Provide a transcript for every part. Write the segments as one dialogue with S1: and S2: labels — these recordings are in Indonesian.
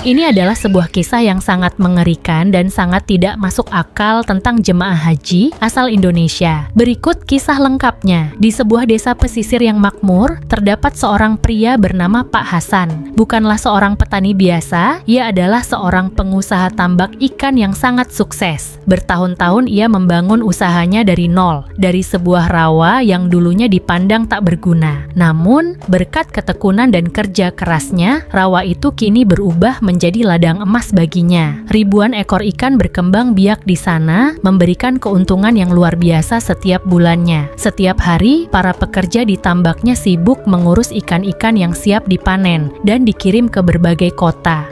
S1: Ini adalah sebuah kisah yang sangat mengerikan dan sangat tidak masuk akal tentang jemaah haji asal Indonesia. Berikut kisah lengkapnya. Di sebuah desa pesisir yang makmur, terdapat seorang pria bernama Pak Hasan. Bukanlah seorang petani biasa, ia adalah seorang pengusaha tambak ikan yang sangat sukses. Bertahun-tahun ia membangun usahanya dari nol, dari sebuah rawa yang dulunya dipandang tak berguna. Namun, berkat ketekunan dan kerja kerasnya, rawa itu kini berubah menjadi ladang emas baginya. Ribuan ekor ikan berkembang biak di sana, memberikan keuntungan yang luar biasa setiap bulannya. Setiap hari, para pekerja di tambaknya sibuk mengurus ikan-ikan yang siap dipanen dan dikirim ke berbagai kota.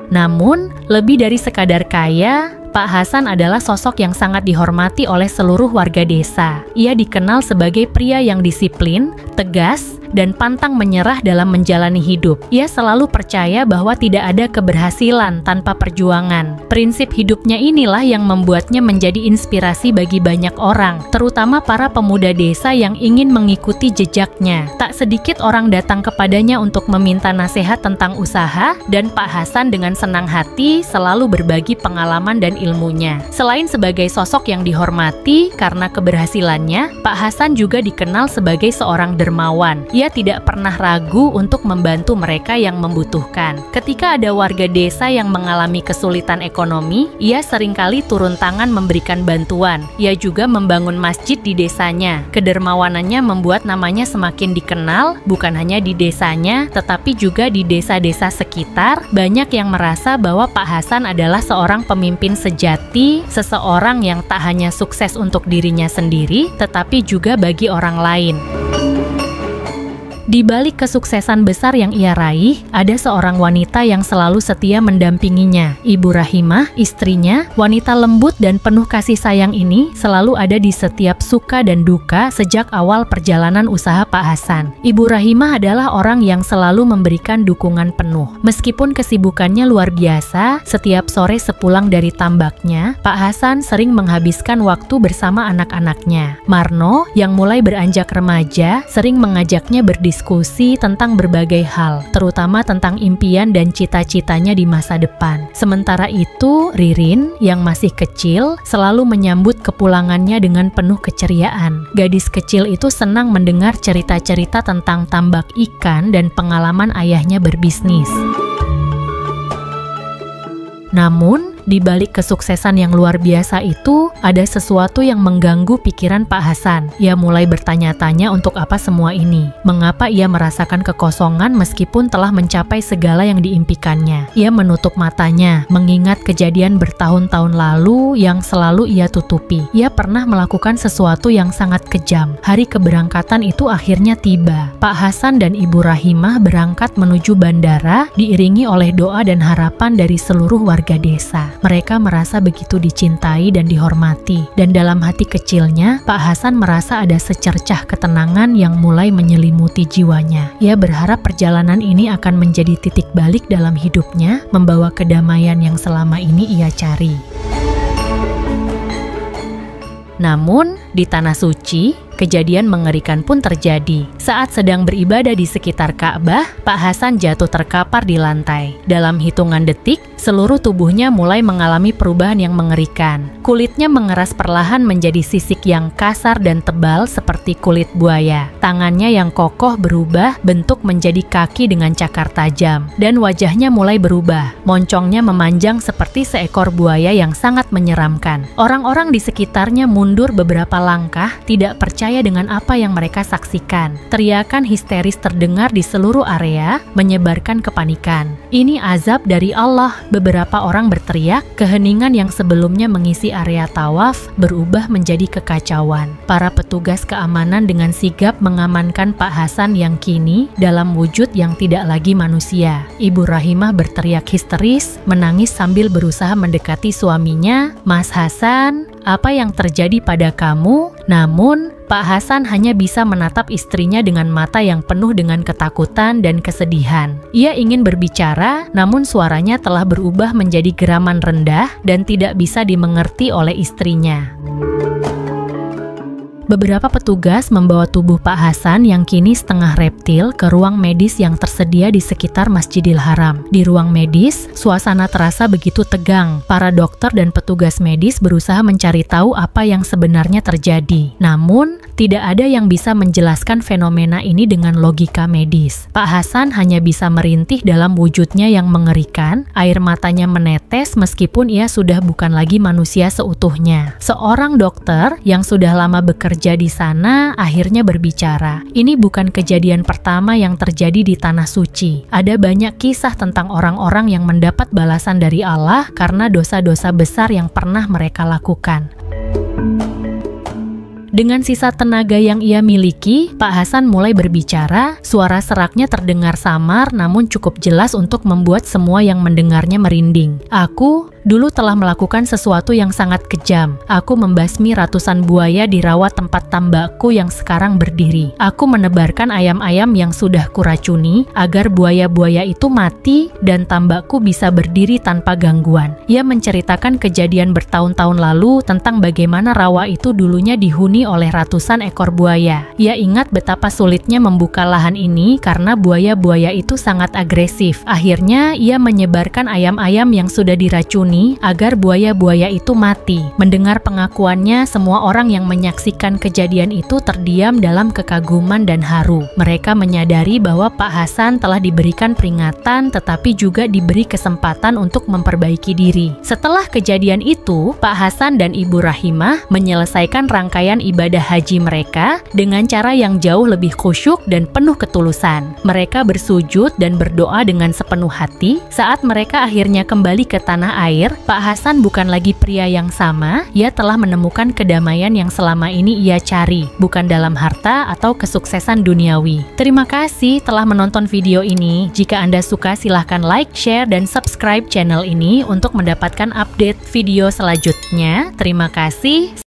S1: Namun, lebih dari sekadar kaya, Pak Hasan adalah sosok yang sangat dihormati oleh seluruh warga desa. Ia dikenal sebagai pria yang disiplin, tegas, dan pantang menyerah dalam menjalani hidup. Ia selalu percaya bahwa tidak ada keberhasilan tanpa perjuangan. Prinsip hidupnya inilah yang membuatnya menjadi inspirasi bagi banyak orang, terutama para pemuda desa yang ingin mengikuti jejaknya. Tak sedikit orang datang kepadanya untuk meminta nasihat tentang usaha, dan Pak Hasan dengan senang hati selalu berbagi pengalaman dan ilmunya. Selain sebagai sosok yang dihormati karena keberhasilannya, Pak Hasan juga dikenal sebagai seorang dermawan. Ia tidak pernah ragu untuk membantu mereka yang membutuhkan. Ketika ada warga desa yang mengalami kesulitan ekonomi, ia seringkali turun tangan memberikan bantuan. Ia juga membangun masjid di desanya. Kedermawanannya membuat namanya semakin dikenal, bukan hanya di desanya, tetapi juga di desa-desa sekitar. Banyak yang merasa bahwa Pak Hasan adalah seorang pemimpin sejati, seseorang yang tak hanya sukses untuk dirinya sendiri, tetapi juga bagi orang lain. Di balik kesuksesan besar yang ia raih, ada seorang wanita yang selalu setia mendampinginya. Ibu Rahimah, istrinya, wanita lembut dan penuh kasih sayang ini selalu ada di setiap suka dan duka sejak awal perjalanan usaha Pak Hasan. Ibu Rahimah adalah orang yang selalu memberikan dukungan penuh. Meskipun kesibukannya luar biasa, setiap sore sepulang dari tambaknya, Pak Hasan sering menghabiskan waktu bersama anak-anaknya. Marno, yang mulai beranjak remaja, sering mengajaknya berdiskusi tentang berbagai hal, terutama tentang impian dan cita-citanya di masa depan. Sementara itu, Ririn, yang masih kecil, selalu menyambut kepulangannya dengan penuh keceriaan. Gadis kecil itu senang mendengar cerita-cerita tentang tambak ikan dan pengalaman ayahnya berbisnis. Namun, di balik kesuksesan yang luar biasa itu, ada sesuatu yang mengganggu pikiran Pak Hasan. Ia mulai bertanya-tanya untuk apa semua ini. Mengapa ia merasakan kekosongan meskipun telah mencapai segala yang diimpikannya. Ia menutup matanya, mengingat kejadian bertahun-tahun lalu yang selalu ia tutupi. Ia pernah melakukan sesuatu yang sangat kejam. Hari keberangkatan itu akhirnya tiba. Pak Hasan dan Ibu Rahimah berangkat menuju bandara, diiringi oleh doa dan harapan dari seluruh warga desa. Mereka merasa begitu dicintai dan dihormati, dan dalam hati kecilnya, Pak Hasan merasa ada secercah ketenangan yang mulai menyelimuti jiwanya. Ia berharap perjalanan ini akan menjadi titik balik dalam hidupnya, membawa kedamaian yang selama ini ia cari. Namun, di Tanah Suci, kejadian mengerikan pun terjadi. Saat sedang beribadah di sekitar Ka'bah, Pak Hasan jatuh terkapar di lantai. Dalam hitungan detik, seluruh tubuhnya mulai mengalami perubahan yang mengerikan. Kulitnya mengeras perlahan menjadi sisik yang kasar dan tebal seperti kulit buaya. Tangannya yang kokoh berubah bentuk menjadi kaki dengan cakar tajam. Dan wajahnya mulai berubah. Moncongnya memanjang seperti seekor buaya yang sangat menyeramkan. Orang-orang di sekitarnya mundur beberapa langkah, tidak percaya dengan apa yang mereka saksikan. Teriakan histeris terdengar di seluruh area, menyebarkan kepanikan. Ini azab dari Allah, beberapa orang berteriak. Keheningan yang sebelumnya mengisi area tawaf berubah menjadi kekacauan. Para petugas keamanan dengan sigap mengamankan Pak Hasan yang kini dalam wujud yang tidak lagi manusia. Ibu Rahimah berteriak histeris, menangis sambil berusaha mendekati suaminya. "Mas Hasan, apa yang terjadi pada kamu?" Namun, Pak Hasan hanya bisa menatap istrinya dengan mata yang penuh dengan ketakutan dan kesedihan. Ia ingin berbicara, namun suaranya telah berubah menjadi geraman rendah dan tidak bisa dimengerti oleh istrinya. Beberapa petugas membawa tubuh Pak Hasan yang kini setengah reptil ke ruang medis yang tersedia di sekitar Masjidil Haram. Di ruang medis, suasana terasa begitu tegang. Para dokter dan petugas medis berusaha mencari tahu apa yang sebenarnya terjadi. Namun, tidak ada yang bisa menjelaskan fenomena ini dengan logika medis. Pak Hasan hanya bisa merintih dalam wujudnya yang mengerikan, air matanya menetes meskipun ia sudah bukan lagi manusia seutuhnya. Seorang dokter yang sudah lama bekerja di sana akhirnya berbicara. Ini bukan kejadian pertama yang terjadi di Tanah Suci. Ada banyak kisah tentang orang-orang yang mendapat balasan dari Allah karena dosa-dosa besar yang pernah mereka lakukan. Dengan sisa tenaga yang ia miliki, Pak Hasan mulai berbicara. Suara seraknya terdengar samar namun cukup jelas untuk membuat semua yang mendengarnya merinding. Aku dulu telah melakukan sesuatu yang sangat kejam. Aku membasmi ratusan buaya di rawa tempat tambakku yang sekarang berdiri. Aku menebarkan ayam-ayam yang sudah kuracuni agar buaya-buaya itu mati dan tambakku bisa berdiri tanpa gangguan. Ia menceritakan kejadian bertahun-tahun lalu tentang bagaimana rawa itu dulunya dihuni oleh ratusan ekor buaya. Ia ingat betapa sulitnya membuka lahan ini karena buaya-buaya itu sangat agresif. Akhirnya ia menyebarkan ayam-ayam yang sudah diracuni agar buaya-buaya itu mati. Mendengar pengakuannya, semua orang yang menyaksikan kejadian itu terdiam dalam kekaguman dan haru. Mereka menyadari bahwa Pak Hasan telah diberikan peringatan tetapi juga diberi kesempatan untuk memperbaiki diri. Setelah kejadian itu, Pak Hasan dan Ibu Rahimah menyelesaikan rangkaian ibadah haji mereka dengan cara yang jauh lebih khusyuk dan penuh ketulusan. Mereka bersujud dan berdoa dengan sepenuh hati. Saat mereka akhirnya kembali ke tanah air, Pak Hasan bukan lagi pria yang sama. Ia telah menemukan kedamaian yang selama ini ia cari, bukan dalam harta atau kesuksesan duniawi. Terima kasih telah menonton video ini. Jika Anda suka, silahkan like, share, dan subscribe channel ini untuk mendapatkan update video selanjutnya. Terima kasih.